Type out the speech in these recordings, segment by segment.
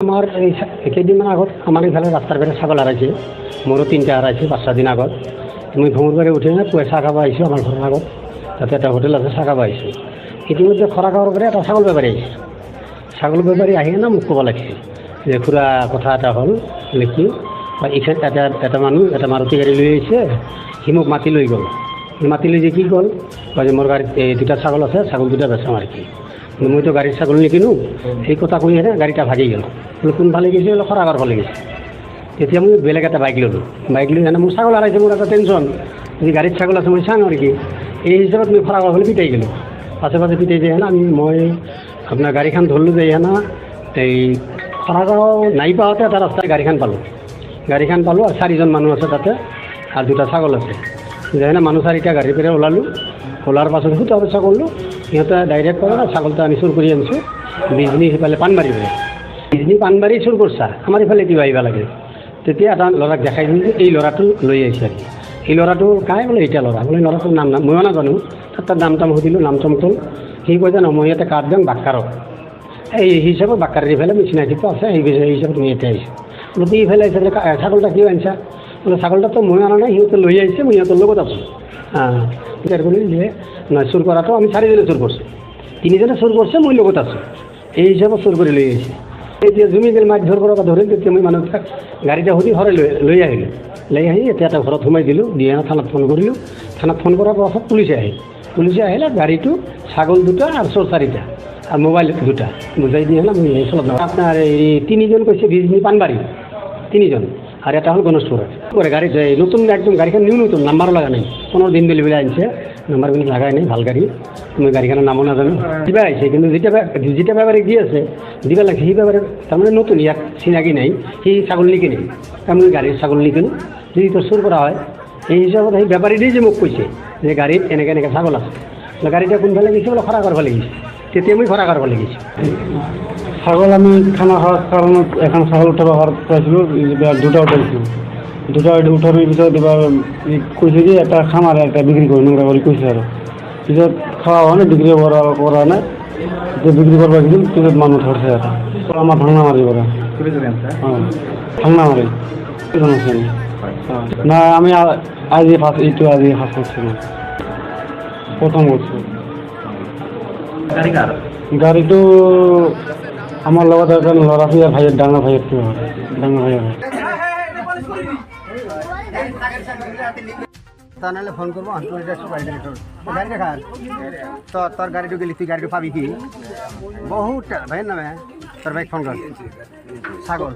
আমাৰ এই কেইদিনমান আগত আমাৰ এইফালে ৰাস্তাৰ বেড়ে ছাগল হাৰাইছে, মোৰও 3টা হাৰাইছে 5-6 দিন আগত। মই ভ্ৰমণ কৰি উঠি না পুৱাই চাহ খাব আহিছোঁ আমাৰ ঘৰৰ আগত, তাতে এটা হোটেল আছে, চাহ খাব আহিছোঁ। ইতিমধ্যে খৰা গাঁৱৰ পৰা এটা ছাগল বেপাৰী আহিছে। ছাগল বেপাৰী আহি না মোক ক'ব লাগিছে যে খুৰা কথা এটা হ'ল লিখি এইখান এটা মানুহ এটা মাৰুতি গাড়ী লৈ আহিছে, সি মোক মাতি লৈ গ'ল। সি মাতি লৈ যে কি গ'ল যে মোৰ গাড়ীত এই 2টা ছাগল আছে, ছাগল 2টা বেচাম আৰু কি, মইতো গাড়ীৰ ছাগল নিকিনো। সেই কথা কৈ আহে গাড়ীটা ভাগি গ'ল। কোনফালে গৈছে বোলে খৰাগাঁৱৰ ফালে গৈছে। তেতিয়া মই বেলেগ এটা বাইক ল'লোঁ। বাইক লৈ আনে মোৰ ছাগল হাৰাইছে, মোৰ এটা টেনশ্যন যে গাড়ীত ছাগল আছে মই চাওঁ আৰু কি। এই হিচাপত মই খৰাগাঁৱৰ ফালে পিটাই গ'লোঁ। পাছে পাছে পিটাই যায় না মই আপোনাৰ গাড়ীখন ধৰিলোঁ যে না এই খৰাগাঁও নাই পাওঁতে এটা ৰাস্তাত গাড়ীখন পালোঁ আৰু 4জন মানুহ আছে তাতে আৰু 2টা ছাগল আছে। যাই না মানুহ 4টা গাড়ীৰ পৰা ওলাৰ পাছত সোধা পোছা কৰিলোঁ। সিহঁতে ডাইৰেক্ট ক'লে ছাগলটো আমি চুৰ কৰি আনিছোঁ বিজনী সিফালে পাণবাৰী হৈ, বিজনী পাণবাৰী চুৰ কৰিছা, আমাৰ ইফালে কিবা আহিব লাগে। তেতিয়া এটা ল'ৰাক দেখাই দিলোঁ যে এই ল'ৰাটো লৈ আহিছে আৰু এই ল'ৰাটো কাই বোলে এতিয়া ল'ৰা বোলে, ল'ৰাটোৰ নাম ময়ো নাজানো। তাৰ নাম টাম সুধিলোঁ, নাম টাম তোল। সি কৈ যে মই ইয়াতে কাঠ দিম বাক্কাৰক, এই হিচাপত বাক্কাৰীৰ ইফালে মই চিনাকিটো আছে, সেই হিচাপত মই ইয়াতে আহিছোঁ। বোলো তুই ইফালে আহিছে বোলে, ছাগলটা কিয় আনিছা? বোলে ছাগলটাতো মই অনা নাই, সিহঁতে লৈ আহিছে, মই সিহঁতৰ লগত আছোঁ। বিচাৰ কৰিলোঁ যে নহয়, চুৰ কৰাটো আমি 4জনে চুৰ কৰিছোঁ, 3জনে চুৰ কৰিছে, মই লগত আছোঁ, এই হিচাপত চুৰ কৰি লৈ আহিছে। এতিয়া জুমি গেল মাছ ধৰিব পৰা ধৰিল। তেতিয়া মই মানুহবিলাক গাড়ীটা সুধি ঘৰে লৈ আহিলোঁ। লৈ আহি এতিয়া এটা ঘৰত সোমাই দিলোঁ, দি থানাত ফোন কৰিলোঁ। থানাত ফোন কৰাৰ পাছত পুলিচে আহিলে, গাড়ীটো ছাগল 2টা আৰু চোৰ 4টা আৰু মোবাইল 2টা বুজাই দি আহিলে। মই চলত নহয় আপোনাৰ এই 3জন কৈছে বিজনী পাণবাৰী 3জন, আর এটা হল গণেশপুরের পরে গাড়ি নতুন একদম গাড়িখান নিউ নতুন নাম্বারও লাগা নেই, 15 দিন বেলে আনছে, নাম্বারগুলো লাগাই নেই, ভাল গাড়ি। তুমি গাড়িখানের নামও নাজানো দিবা আইছে, কিন্তু যেটা ব্যাপারে দিয়েছে দিবা লাগে সেই ব্যাপারে তার মানে নতুন ইয়াক চিনাকি নাই, সেই ছাগল নিকিনে আমি গাড়ির ছাগল নিকিনো, যদি তোর চুর করা হয় সেই হিসাবত সেই ব্যাপারীটাই যে মোক কৈছে যে গাড়ীত এনেকৈ এনেকৈ ছাগল আছে। গাড়ীটা কোনফালে গৈছে বোলে খৰা ফালে গৈছে, তেতিয়া মই খৰা ফালে গৈছোঁ। ছাগল আমি খানা খাওয়ার কারণে এখন ছাগল উঠাব পাইছিলো, 2টা উঠাইছিল, 2টা উঠার পিছত এবার কৈছে যে একটা খামারে একটা বিক্রি করে নোংরা করে কৈছে আর পিছত খাওয়া হয় না, বিক্রি করা না, যে বিক্রি করবা গেছিল পিছত মানুষ ধরছে আর আমার ভাঙনা মারি করা, হ্যাঁ ভাঙনা মারি না। আমি আজই ফার্স্ট করছি না, প্রথম করছি। গাড়িটো আমার লগত একটা লড়া ভাইয়ের ডাঙা ভাইয়ের তা নাহলে ফোন করবো গাড়ি দেখা তোর গাড়িটো গেলি তুই গাড়িটো পাবি কি বহুত ভাইয়ের নামে তোর বাইক ফোন কর। ছাগল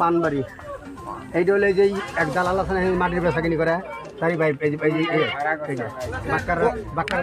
পানবাড়ি এইটা হলে যে এক দালাল আছে না মাটির বেচা কিনি করে তারই বাইক বাক্কার